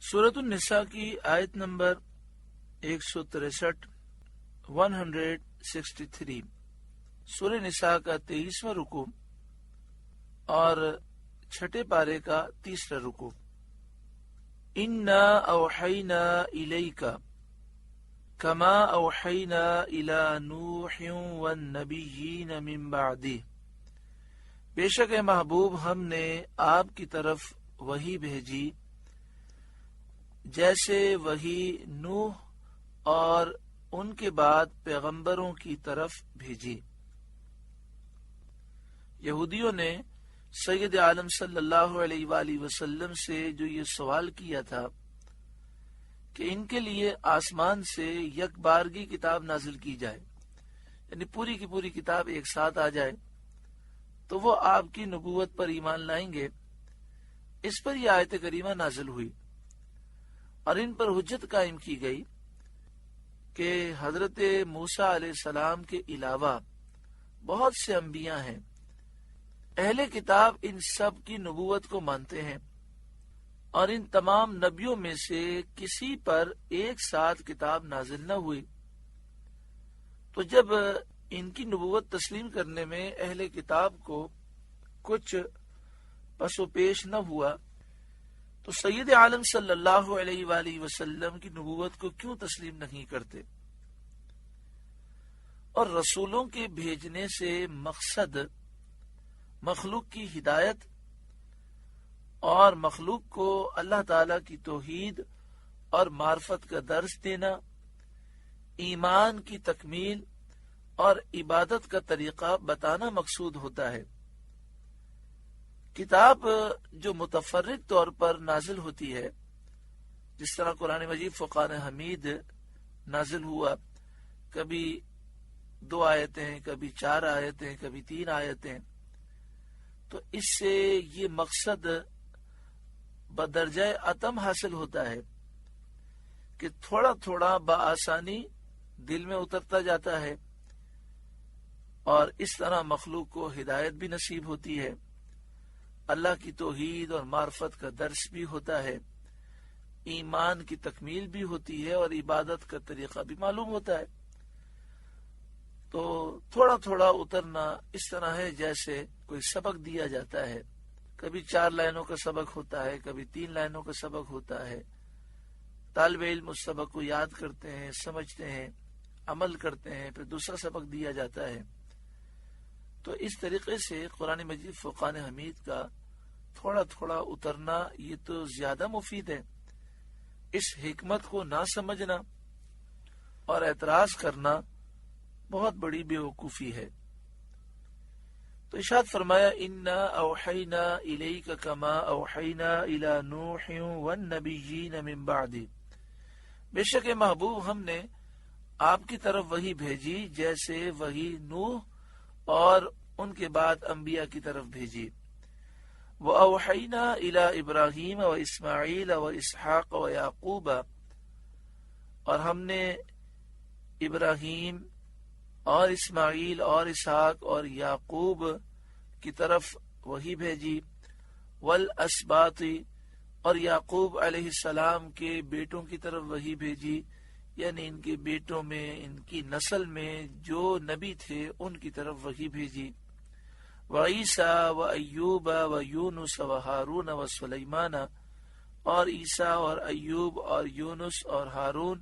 سورۃ النساء کی آیت نمبر 163 163 سورہ نساء کا 23واں رکوع اور چھٹے پارے کا 3واں رکوع۔ انا اوحینا الیک کما اوحینا الی نوح والنبیین من بعدہ، بے شک اے محبوب ہم نے آپ کی طرف وحی بھیجی جیسے وحی نوح اور ان کے بعد پیغمبروں کی طرف بھیجی۔ یہودیوں نے سید عالم صلی اللہ علیہ وآلہ وسلم سے جو یہ سوال کیا تھا کہ ان کے لیے آسمان سے یک بارگی کتاب نازل کی جائے، یعنی پوری کی پوری کتاب ایک ساتھ آ جائے تو وہ آپ کی نبوت پر ایمان لائیں گے، اس پر یہ آیت کریمہ نازل ہوئی اور ان پر حجت قائم کی گئی کہ حضرت موسیٰ علیہ السلام کے علاوہ بہت سے انبیاء ہیں، اہل کتاب ان سب کی نبوت کو مانتے ہیں اور ان تمام نبیوں میں سے کسی پر ایک ساتھ کتاب نازل نہ ہوئی، تو جب ان کی نبوت تسلیم کرنے میں اہل کتاب کو کچھ پس و پیش نہ ہوا تو سید عالم صلی اللہ علیہ وآلہ وسلم کی نبوت کو کیوں تسلیم نہیں کرتے؟ اور رسولوں کے بھیجنے سے مقصد مخلوق کی ہدایت اور مخلوق کو اللہ تعالی کی توحید اور معرفت کا درس دینا، ایمان کی تکمیل اور عبادت کا طریقہ بتانا مقصود ہوتا ہے۔ کتاب جو متفرق طور پر نازل ہوتی ہے، جس طرح قرآن مجید فرقان حمید نازل ہوا، کبھی 2 آیتیں، کبھی 4 آیتیں، کبھی 3 آیتیں، تو اس سے یہ مقصد بدرجہ اتم حاصل ہوتا ہے کہ تھوڑا تھوڑا بآسانی دل میں اترتا جاتا ہے اور اس طرح مخلوق کو ہدایت بھی نصیب ہوتی ہے، اللہ کی توحید اور معرفت کا درس بھی ہوتا ہے، ایمان کی تکمیل بھی ہوتی ہے اور عبادت کا طریقہ بھی معلوم ہوتا ہے۔ تو تھوڑا تھوڑا اترنا اس طرح ہے جیسے کوئی سبق دیا جاتا ہے، کبھی 4 لائنوں کا سبق ہوتا ہے، کبھی 3 لائنوں کا سبق ہوتا ہے، طالب علم اس سبق کو یاد کرتے ہیں، سمجھتے ہیں، عمل کرتے ہیں، پھر دوسرا سبق دیا جاتا ہے۔ تو اس طریقے سے قرآن مجید فرقان حمید کا تھوڑا تھوڑا اترنا یہ تو زیادہ مفید ہے، اس حکمت کو نہ سمجھنا اور اعتراض کرنا بہت بڑی بیوقوفی ہے۔ تو ارشاد فرمایا انا اوحینا الیک کما اوحینا الی نوح والنبیین من بعد، بے شک محبوب ہم نے آپ کی طرف وحی بھیجی جیسے وحی نوح اور ان کے بعد انبیاء کی طرف بھیجی۔ وَأَوْحَيْنَا إِلَىٰ إِبْرَاهِيمَ وَإِسْمَاعِيلَ وَإِسْحَاقَ وَيَعْقُوبَ، اور ہم نے ابراہیم اور اسماعیل اور اسحاق اور یعقوب کی طرف وحی بھیجی، والاسباط، اور یعقوب علیہ السلام کے بیٹوں کی طرف وحی بھیجی، یعنی ان کے بیٹوں میں، ان کی نسل میں جو نبی تھے ان کی طرف وحی بھیجی، وعیسیٰ وایوب ویونس وہارون وسلیمان، اور عیسیٰ اور ایوب اور یونس اور ہارون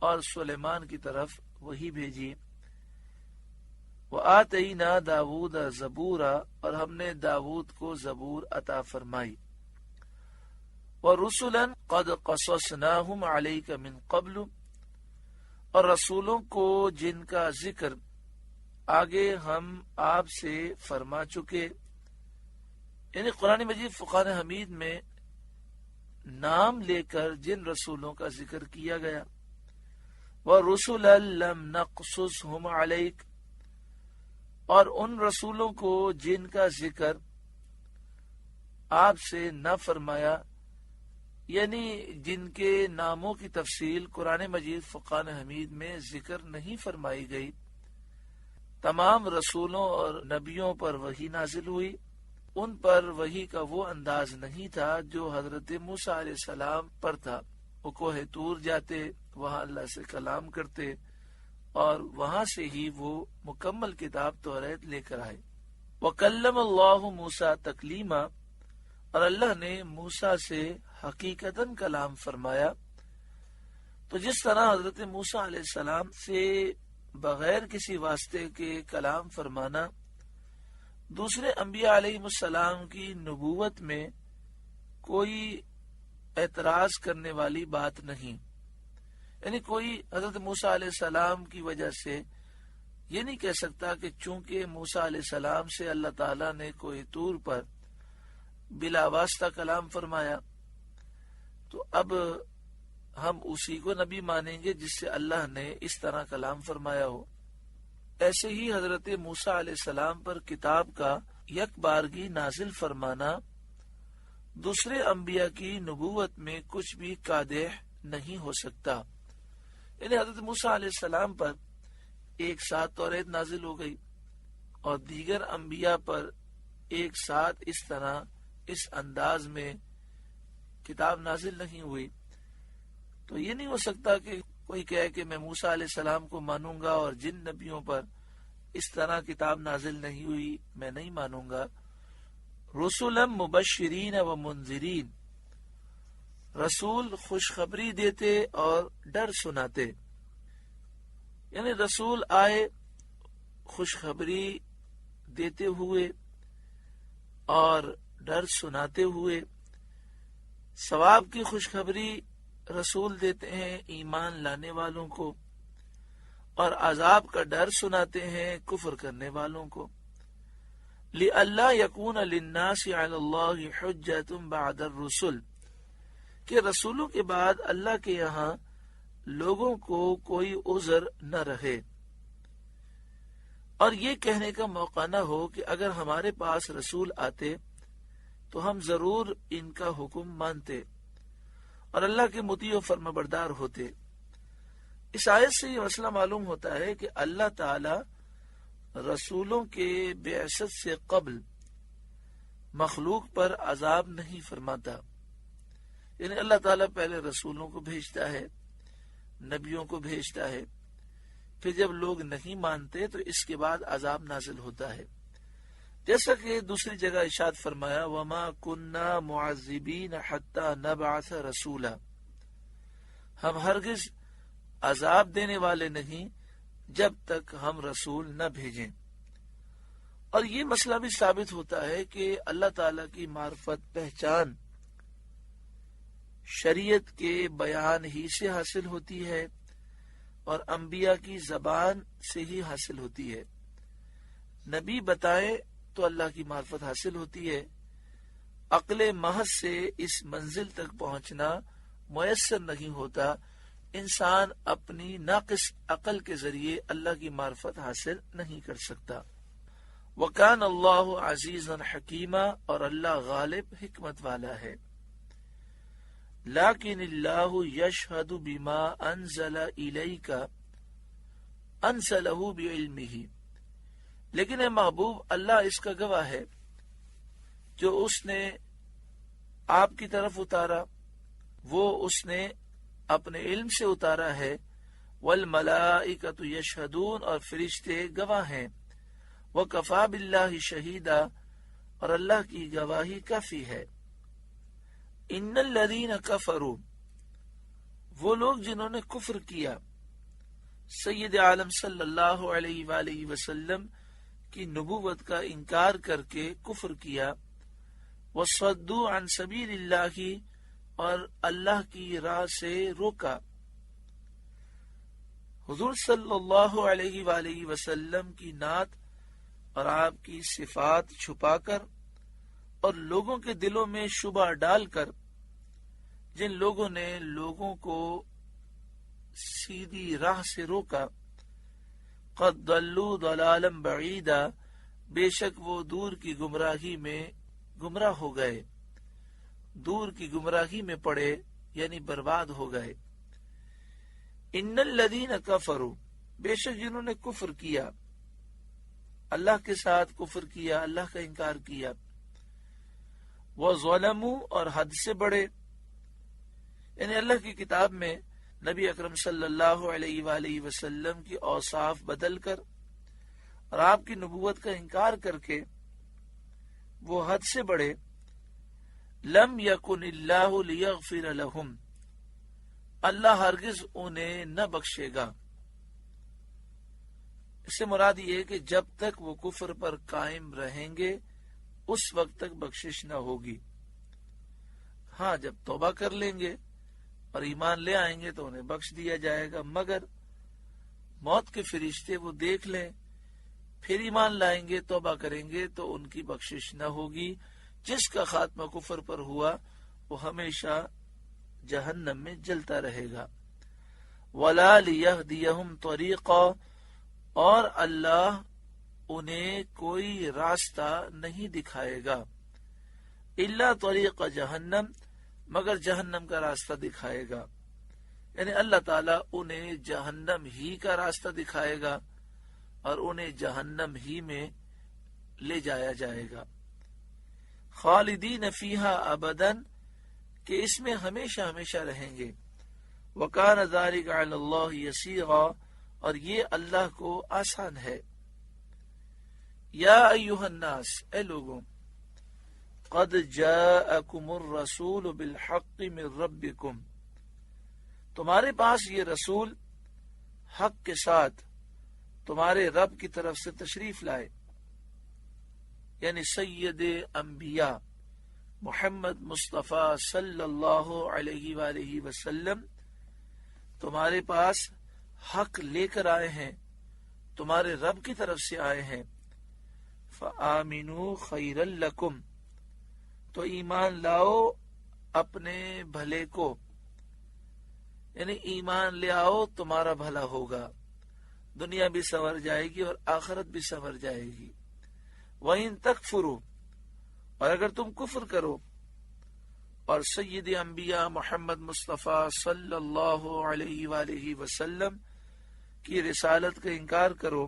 اور سلیمان کی طرف وحی بھیجی، وآتینا داود زبورا، اور ہم نے داود کو زبور عطا فرمائی، ورسلا قد قصصناہم علیک من قبل، اور رسولوں کو جن کا ذکر آگے ہم آپ سے فرما چکے، یعنی قرآن مجید فرقان حمید میں نام لے کر جن رسولوں کا ذکر کیا گیا، وَرُسُلًا لَمْ نَقْصُصْهُمْ عَلَيْكَ، اور ان رسولوں کو جن کا ذکر آپ سے نہ فرمایا، یعنی جن کے ناموں کی تفصیل قرآن مجید فرقان حمید میں ذکر نہیں فرمائی گئی، تمام رسولوں اور نبیوں پر وحی نازل ہوئی ان پر وحی کا وہ انداز نہیں تھا جو حضرت موسیٰ علیہ السلام پر تھا۔ وہ کوہ طور جاتے، وہاں اللہ سے کلام کرتے اور وہاں سے ہی وہ مکمل کتاب توریت لے کر آئے۔ وَكَلَّمَ اللَّهُ مُوسَىٰ تَكْلِيمًا، اور اللہ نے موسیٰ سے حقیقتاً کلام فرمایا۔ تو جس طرح حضرت موسیٰ علیہ السلام سے بغیر کسی واسطے کے کلام فرمانا دوسرے انبیاء علیہ السلام کی نبوت میں کوئی اعتراض کرنے والی بات نہیں، یعنی کوئی حضرت موسیٰ علیہ السلام کی وجہ سے یہ نہیں کہہ سکتا کہ چونکہ موسیٰ علیہ السلام سے اللہ تعالیٰ نے کوہ طور پر بلا واسطہ کلام فرمایا تو اب ہم اسی کو نبی مانیں گے جس سے اللہ نے اس طرح کلام فرمایا ہو۔ ایسے ہی حضرت موسیٰ علیہ السلام پر کتاب کا یک بارگی نازل فرمانا دوسرے انبیاء کی نبوت میں کچھ بھی قادح نہیں ہو سکتا، یعنی حضرت موسیٰ علیہ السلام پر ایک ساتھ توریت نازل ہو گئی اور دیگر انبیاء پر ایک ساتھ اس طرح اس انداز میں کتاب نازل نہیں ہوئی، تو یہ نہیں ہو سکتا کہ کوئی کہے کہ میں موسیٰ علیہ السلام کو مانوں گا اور جن نبیوں پر اس طرح کتاب نازل نہیں ہوئی میں نہیں مانوں گا۔ رسولا مبشرین و منذرین، رسول خوشخبری دیتے اور ڈر سناتے، یعنی رسول آئے خوشخبری دیتے ہوئے اور ڈر سناتے ہوئے۔ ثواب کی خوشخبری رسول دیتے ہیں ایمان لانے والوں کو اور عذاب کا ڈر سناتے ہیں کفر کرنے والوں کو۔ لِأَلَّا يَكُونَ لِلنَّاسِ عَلَى اللَّهِ حُجَّةٌ بَعْدَ الرُّسُلِ، کہ رسولوں کے بعد اللہ کے یہاں لوگوں کو کوئی عذر نہ رہے اور یہ کہنے کا موقع نہ ہو کہ اگر ہمارے پاس رسول آتے تو ہم ضرور ان کا حکم مانتے اور اللہ کے مطیع و فرمانبردار ہوتے۔ اس آیت سے یہ مسئلہ معلوم ہوتا ہے کہ اللہ تعالی رسولوں کے بعثت سے قبل مخلوق پر عذاب نہیں فرماتا، یعنی اللہ تعالیٰ پہلے رسولوں کو بھیجتا ہے، نبیوں کو بھیجتا ہے، پھر جب لوگ نہیں مانتے تو اس کے بعد عذاب نازل ہوتا ہے، جیسا کہ دوسری جگہ ارشاد فرمایا وَمَا كُنَّا مُعَذِّبِينَ حَتَّى نَبْعَثَ رَسُولًا، ہم ہرگز عذاب دینے والے نہیں جب تک ہم رسول نہ بھیجیں۔ اور یہ مسئلہ بھی ثابت ہوتا ہے کہ اللہ تعالیٰ کی معرفت پہچان شریعت کے بیان ہی سے حاصل ہوتی ہے اور انبیاء کی زبان سے ہی حاصل ہوتی ہے۔ نبی بتائے تو اللہ کی معرفت حاصل ہوتی ہے، عقل محض سے اس منزل تک پہنچنا میسر نہیں ہوتا، انسان اپنی ناقص عقل کے ذریعے اللہ کی معرفت حاصل نہیں کر سکتا۔ وَكَانَ اللَّهُ عَزِيزًا حَكِيمًا، اور اللہ غالب حکمت والا ہے۔ لَكِنِ اللَّهُ يَشْهَدُ بِمَا أَنزَلَ إِلَيْكَ أَنزَلَهُ بِعِلْمِهِ، لیکن اے محبوب اللہ اس کا گواہ ہے جو اس نے آپ کی طرف اتارا وہ اس نے اپنے علم سے اتارا ہے۔ والملائکۃ یشہدون، اور فرشتے گواہ ہیں۔ وکفی باللہ شہیدا، اور اللہ کی گواہی کافی ہے۔ ان الذین کفروا، وہ لوگ جنہوں نے کفر کیا سید عالم صلی اللہ علیہ وآلہ وسلم کی نبوت کا انکار کر کے کفر کیا، وصدوا عن سبیل اللہ، اور اللہ کی راہ سے روکا، حضور صلی اللہ علیہ وآلہ وسلم کی نعت اور آپ کی صفات چھپا کر اور لوگوں کے دلوں میں شبہ ڈال کر، جن لوگوں نے لوگوں کو سیدھی راہ سے روکا، قد ضلوا ضلالا بعیدا، بے شک وہ دور کی گمراہی میں گمراہ ہو گئے، دور کی گمراہی میں پڑے یعنی برباد ہو گئے۔ ان الذین کفروا، بے شک جنہوں نے کفر کیا، اللہ کے ساتھ کفر کیا، اللہ کا انکار کیا، وہ ظلموا اور حد سے بڑھے. یعنی اللہ کی کتاب میں نبی اکرم صلی اللہ علیہ وآلہ وسلم کی اوصاف بدل کر اور آپ کی نبوت کا انکار کر کے وہ حد سے بڑھے. لم یکن اللہ لیغفر لہم، اللہ ہرگز انہیں نہ بخشے گا. اس سے مراد یہ ہے کہ جب تک وہ کفر پر قائم رہیں گے اس وقت تک بخشش نہ ہوگی. ہاں جب توبہ کر لیں گے اور ایمان لے آئیں گے تو انہیں بخش دیا جائے گا، مگر موت کے فرشتے وہ دیکھ لیں پھر ایمان لائیں گے توبہ کریں گے تو ان کی بخشش نہ ہوگی. جس کا خاتمہ کفر پر ہوا وہ ہمیشہ جہنم میں جلتا رہے گا. وَلَا لِيَهْدِيَهُمْ طَرِيقًا، اور اللہ انہیں کوئی راستہ نہیں دکھائے گا. إِلَّا طَرِيقَ جہنم، مگر جہنم کا راستہ دکھائے گا. یعنی اللہ تعالیٰ انہیں جہنم ہی کا راستہ دکھائے گا اور انہیں جہنم ہی میں لے جایا جائے گا. خالدین فیہا ابدا، کہ اس میں ہمیشہ ہمیشہ رہیں گے. وکان ذلک علی اللہ یسیرا، اور یہ اللہ کو آسان ہے. یا ایھا الناس، اے لوگوں، قد جاءکم الرسول بالحق من ربکم، تمہارے پاس یہ رسول حق کے ساتھ تمہارے رب کی طرف سے تشریف لائے. یعنی سید انبیاء محمد مصطفیٰ صلی اللہ علیہ وآلہ وسلم تمہارے پاس حق لے کر آئے ہیں، تمہارے رب کی طرف سے آئے ہیں. فآمنوا خیرا لکم، تو ایمان لاؤ اپنے بھلے کو. یعنی ایمان لے آؤ تمہارا بھلا ہوگا، دنیا بھی سنور جائے گی اور آخرت بھی سنور جائے گی. وَإِن تَكْفُرُوا، اور اگر تم کفر کرو اور سید انبیاء محمد مصطفیٰ صلی اللہ علیہ وآلہ وسلم کی رسالت کا انکار کرو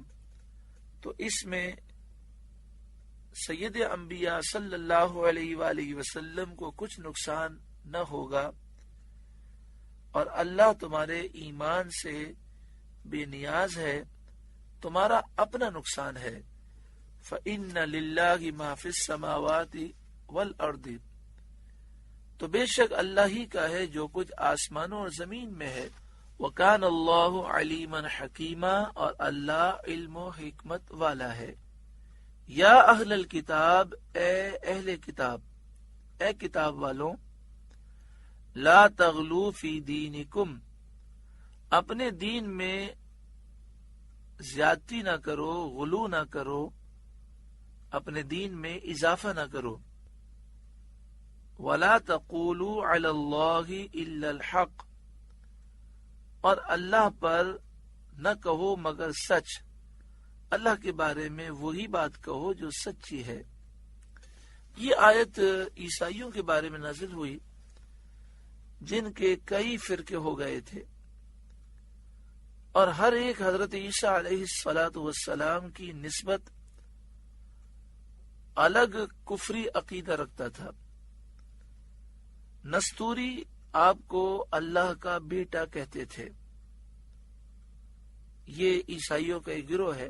تو اس میں سید انبیاء صلی اللہ علیہ وآلہ وسلم کو کچھ نقصان نہ ہوگا اور اللہ تمہارے ایمان سے بے نیاز ہے، تمہارا اپنا نقصان ہے. فَإِنَّ لِلَّهِ مَا فِي السَّمَاوَاتِ وَالْأَرْضِ، تو بے شک اللہ ہی کا ہے جو کچھ آسمانوں اور زمین میں ہے. وَكَانَ اللَّهُ عَلِيمًا حَكِيمًا، اور اللہ علم و حکمت والا ہے. یا اہل الکتاب، اے اہل کتاب، اے کتاب والوں، لا تغلو فی دینکم، اپنے دین میں زیادتی نہ کرو، غلو نہ کرو، اپنے دین میں اضافہ نہ کرو. وَلَا تَقُولُوا عَلَى اللَّهِ إِلَّا الْحَقِّ، اور اللہ پر نہ کہو مگر سچ، اللہ کے بارے میں وہی بات کہو جو سچی ہے. یہ آیت عیسائیوں کے بارے میں نازل ہوئی جن کے کئی فرقے ہو گئے تھے اور ہر ایک حضرت عیسیٰ علیہ السلام کی نسبت الگ کفری عقیدہ رکھتا تھا. نستوری آپ کو اللہ کا بیٹا کہتے تھے. یہ عیسائیوں کا ایک گروہ ہے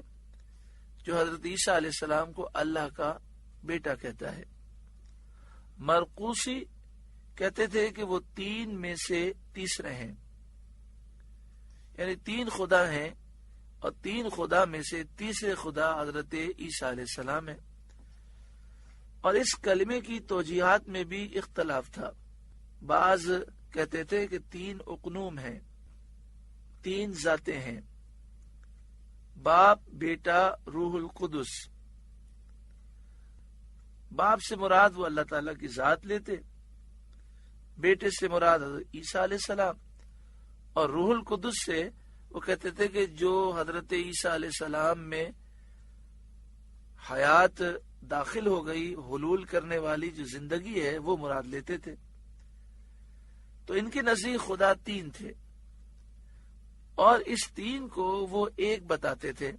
جو حضرت عیسیٰ علیہ السلام کو اللہ کا بیٹا کہتا ہے. مرقوسی کہتے تھے کہ وہ تین میں سے تیسرے ہیں، یعنی تین خدا ہیں اور تین خدا میں سے تیسرے خدا حضرت عیسیٰ علیہ السلام ہے. اور اس کلمے کی توجیہات میں بھی اختلاف تھا. بعض کہتے تھے کہ تین اقنوم ہیں، تین ذاتیں ہیں، باپ، بیٹا، روح القدس. باپ سے مراد وہ اللہ تعالیٰ کی ذات لیتے، بیٹے سے مراد حضرت عیسیٰ علیہ السلام، اور روح القدس سے وہ کہتے تھے کہ جو حضرت عیسیٰ علیہ السلام میں حیات داخل ہو گئی، حلول کرنے والی جو زندگی ہے وہ مراد لیتے تھے. تو ان کے نزدیک خدا تین تھے اور اس تین کو وہ ایک بتاتے تھے.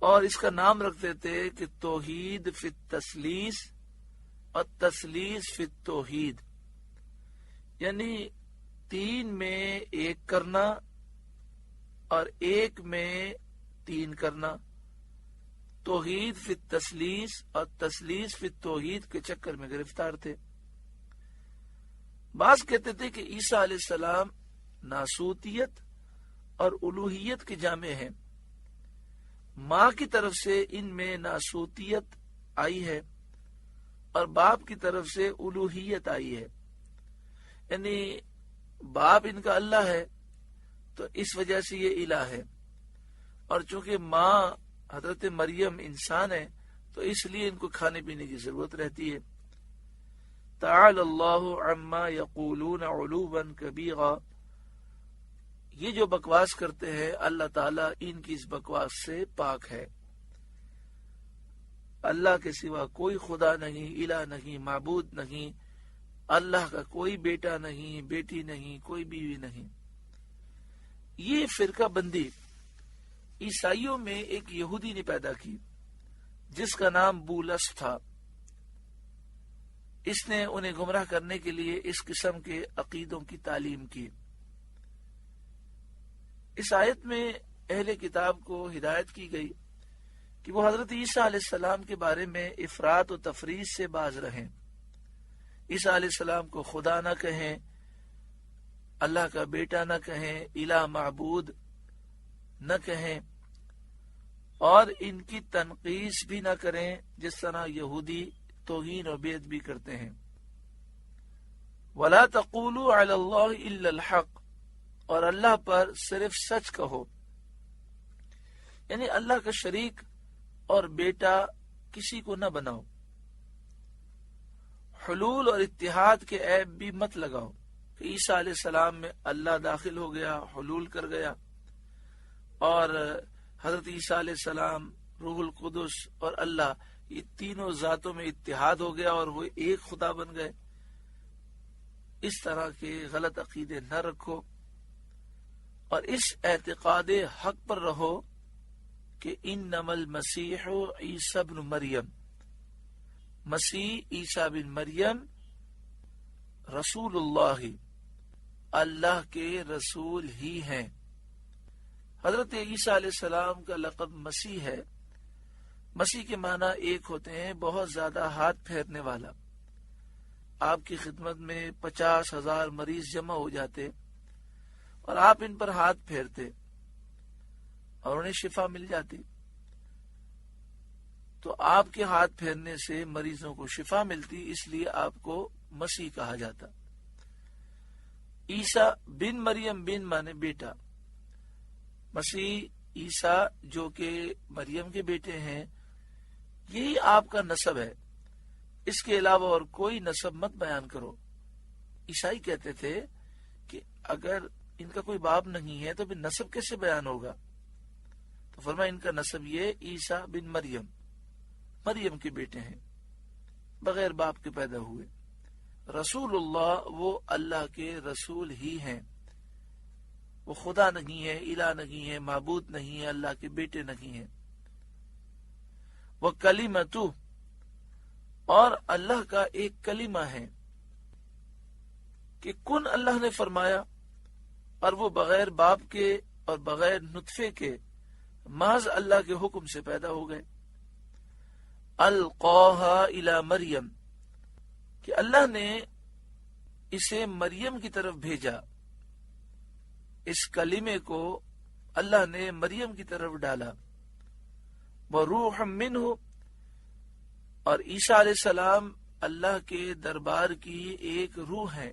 اور اس کا نام رکھتے تھے کہ توحید فی التثلیث اور تثلیث فی التوحید، یعنی 3 میں 1 کرنا اور 1 میں 3 کرنا، توحید فی التثلیث اور تثلیث فی التوحید کے چکر میں گرفتار تھے۔ بعض کہتے تھے کہ عیسیٰ علیہ السلام ناسوتیت اور الوہیت کے جامع ہیں، ماں کی طرف سے ان میں ناسوتیت آئی ہے اور باپ کی طرف سے الوہیت آئی ہے، یعنی باپ ان کا اللہ ہے تو اس وجہ سے یہ الہ ہے، اور چونکہ ماں حضرت مریم انسان ہے تو اس لیے ان کو کھانے پینے کی ضرورت رہتی ہے۔ تعالی اللہ عما یقولون علوا کبیرا، یہ جو بکواس کرتے ہیں اللہ تعالیٰ ان کی اس بکواس سے پاک ہے۔ اللہ کے سوا کوئی خدا نہیں، الہ نہیں، معبود نہیں، اللہ کا کوئی بیٹا نہیں، بیٹی نہیں، کوئی بیوی نہیں۔ یہ فرقہ بندی عیسائیوں میں ایک یہودی نے پیدا کی جس کا نام بولس تھا۔ اس نے انہیں گمراہ کرنے کے لیے اس قسم کے عقیدوں کی تعلیم کی۔ اس آیت میں اہل کتاب کو ہدایت کی گئی کہ وہ حضرت عیسیٰ علیہ السلام کے بارے میں افراط و تفریط سے باز رہیں، عیسیٰ علیہ السلام کو خدا نہ کہیں، اللہ کا بیٹا نہ کہیں، الہ معبود نہ کہیں، اور ان کی تنقیص بھی نہ کریں جس طرح یہودی توہین و بیعت بھی کرتے ہیں۔ وَلَا تَقُولُوا عَلَى اللَّهِ إِلَّا الْحَقِّ، اور اللہ پر صرف سچ کہو، یعنی اللہ کا شریک اور بیٹا کسی کو نہ بناؤ۔ حلول اور اتحاد کے عیب بھی مت لگاؤ کہ عیسیٰ علیہ السلام میں اللہ داخل ہو گیا، حلول کر گیا، اور حضرت عیسیٰ علیہ السلام، روح القدس اور اللہ، یہ تینوں ذاتوں میں اتحاد ہو گیا اور وہ ایک خدا بن گئے۔ اس طرح کے غلط عقیدے نہ رکھو اور اس اعتقاد حق پر رہو کہ انما المسیح عیسیٰ بن مریم، مسیح عیسیٰ بن مریم رسول اللہ کے رسول ہی ہیں۔ حضرت عیسیٰ علیہ السلام کا لقب مسیح ہے۔ مسیح کے معنی ایک ہوتے ہیں بہت زیادہ ہاتھ پھیرنے والا۔ آپ کی خدمت میں 50,000 مریض جمع ہو جاتے اور آپ ان پر ہاتھ پھیرتے اور انہیں شفا مل جاتی، تو آپ کے ہاتھ پھیرنے سے مریضوں کو شفا ملتی، اس لیے آپ کو مسیح کہا جاتا۔ عیسیٰ بن مریم، بن مانے بیٹا، مسیح عیسیٰ جو کہ مریم کے بیٹے ہیں، یہی آپ کا نسب ہے، اس کے علاوہ اور کوئی نسب مت بیان کرو۔ عیسائی کہتے تھے کہ اگر ان کا کوئی باپ نہیں ہے تو پھر نسب کیسے بیان ہوگا؟ تو فرمایا ان کا نسب یہ عیسیٰ بن مریم، مریم کے بیٹے ہیں، بغیر باپ کے پیدا ہوئے۔ رسول اللہ، وہ اللہ کے رسول ہی ہیں، وہ خدا نہیں ہے، الہ نہیں ہے، معبود نہیں ہے، اللہ کے بیٹے نہیں ہیں۔ وہ کلمتہ، اور اللہ کا ایک کلمہ ہے کہ کن اللہ نے فرمایا، اور وہ بغیر باپ کے اور بغیر نطفے کے محض اللہ کے حکم سے پیدا ہو گئے۔ القاہا الی مریم، کہ اللہ نے اسے مریم کی طرف بھیجا، اس کلمے کو اللہ نے مریم کی طرف ڈالا۔ وروح منہ، اور عیسیٰ علیہ السلام اللہ کے دربار کی ایک روح ہے۔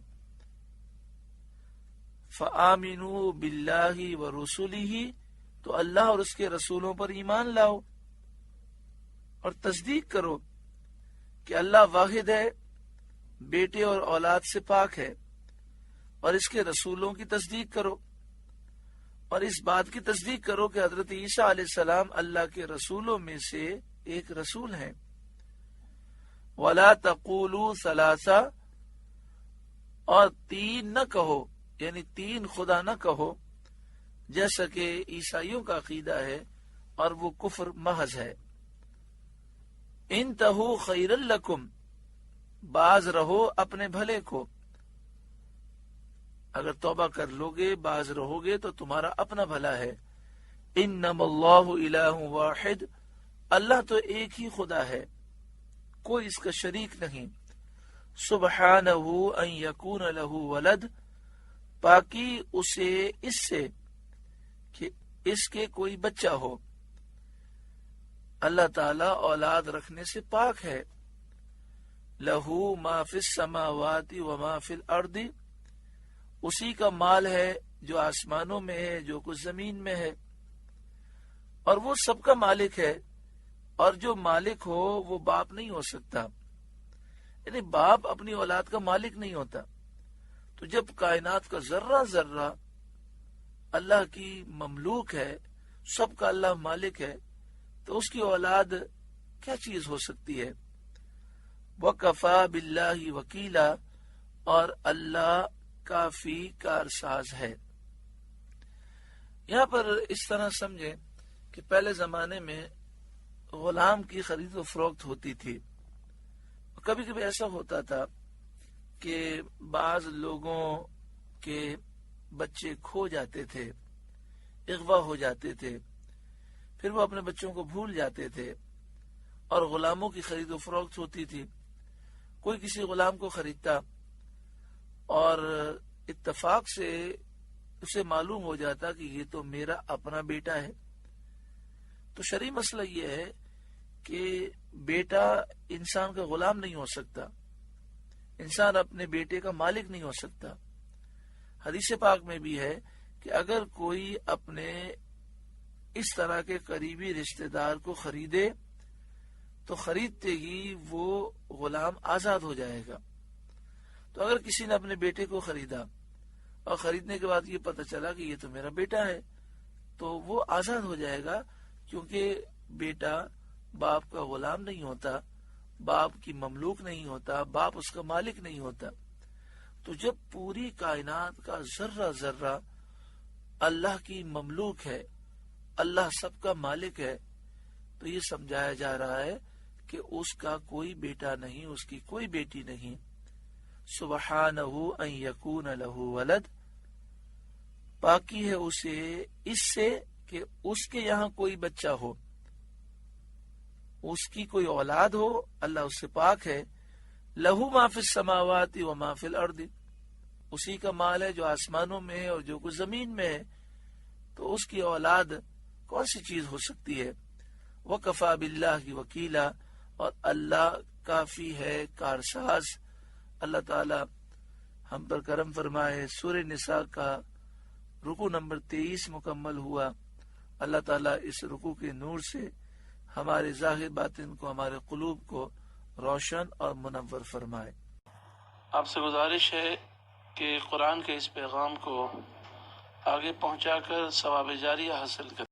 فآمنوا باللہ ورسلہ، تو اللہ اور اس کے رسولوں پر ایمان لاؤ اور تصدیق کرو کہ اللہ واحد ہے، بیٹے اور اولاد سے پاک ہے، اور اس کے رسولوں کی تصدیق کرو، اور اس بات کی تصدیق کرو کہ حضرت عیسیٰ علیہ السلام اللہ کے رسولوں میں سے ایک رسول ہیں۔ وَلَا تَقُولُوا ثَلَاثَةً، اور 3 نہ کہو، یعنی 3 خدا نہ کہو، جیسا کہ عیسائیوں کا عقیدہ ہے اور وہ کفر محض ہے۔ انتہو خیر لکم، باز رہو اپنے بھلے کو، اگر توبہ کر لو گے، باز رہو گے تو تمہارا اپنا بھلا ہے۔ انما اللہ الہ واحد، اللہ تو ایک ہی خدا ہے، کوئی اس کا شریک نہیں۔ سبحانہ ان یکون لہ ولد، پاکی اسے اس سے کہ اس کے کوئی بچہ ہو، اللہ تعالی اولاد رکھنے سے پاک ہے۔ لہو ما فی السماوات و ما فی الارض، اسی کا مال ہے جو آسمانوں میں ہے، جو کچھ زمین میں ہے، اور وہ سب کا مالک ہے۔ اور جو مالک ہو وہ باپ نہیں ہو سکتا، یعنی باپ اپنی اولاد کا مالک نہیں ہوتا۔ تو جب کائنات کا ذرہ ذرہ اللہ کی مملوک ہے، سب کا اللہ مالک ہے، تو اس کی اولاد کیا چیز ہو سکتی ہے؟ وَكَفَى بِاللَّهِ وَكِيلًا، اور اللہ کافی کارساز ہے۔ یہاں پر اس طرح سمجھیں کہ پہلے زمانے میں غلام کی خرید و فروخت ہوتی تھی۔ کبھی کبھی ایسا ہوتا تھا کہ بعض لوگوں کے بچے کھو جاتے تھے، اغوا ہو جاتے تھے، پھر وہ اپنے بچوں کو بھول جاتے تھے، اور غلاموں کی خرید و فروخت ہوتی تھی۔ کوئی کسی غلام کو خریدتا اور اتفاق سے اسے معلوم ہو جاتا کہ یہ تو میرا اپنا بیٹا ہے، تو شرعی مسئلہ یہ ہے کہ بیٹا انسان کا غلام نہیں ہو سکتا، انسان اپنے بیٹے کا مالک نہیں ہو سکتا۔ حدیث پاک میں بھی ہے کہ اگر کوئی اپنے اس طرح کے قریبی رشتہ دار کو خریدے تو خریدتے ہی وہ غلام آزاد ہو جائے گا۔ تو اگر کسی نے اپنے بیٹے کو خریدا اور خریدنے کے بعد یہ پتہ چلا کہ یہ تو میرا بیٹا ہے، تو وہ آزاد ہو جائے گا، کیونکہ بیٹا باپ کا غلام نہیں ہوتا، باپ کی مملوک نہیں ہوتا، باپ اس کا مالک نہیں ہوتا۔ تو جب پوری کائنات کا ذرہ ذرہ اللہ کی مملوک ہے، اللہ سب کا مالک ہے، تو یہ سمجھایا جا رہا ہے کہ اس کا کوئی بیٹا نہیں، اس کی کوئی بیٹی نہیں۔ سبحانہ ان یکون لہ ولد، پاکی ہے اسے اس سے کہ اس کے یہاں کوئی بچہ ہو، اس کی کوئی اولاد ہو، اللہ اس سے پاک ہے۔ لہو ما فی السماوات و ما فی الارض، اسی کا مال ہے جو آسمانوں میں ہے اور جو کچھ زمین میں ہے، تو اس کی اولاد کون سی چیز ہو سکتی ہے؟ وَكَفَى بِاللَّهِ وَكِيلًا، اور اللہ کافی ہے کارساز۔ اللہ تعالی ہم پر کرم فرمائے۔ سورہ نساء کا رکوع نمبر 23 مکمل ہوا۔ اللہ تعالی اس رکوع کے نور سے ہمارے ظاہر باطن کو، ہمارے قلوب کو روشن اور منور فرمائے۔ آپ سے گزارش ہے کہ قرآن کے اس پیغام کو آگے پہنچا کر ثواب جاریہ حاصل کریں۔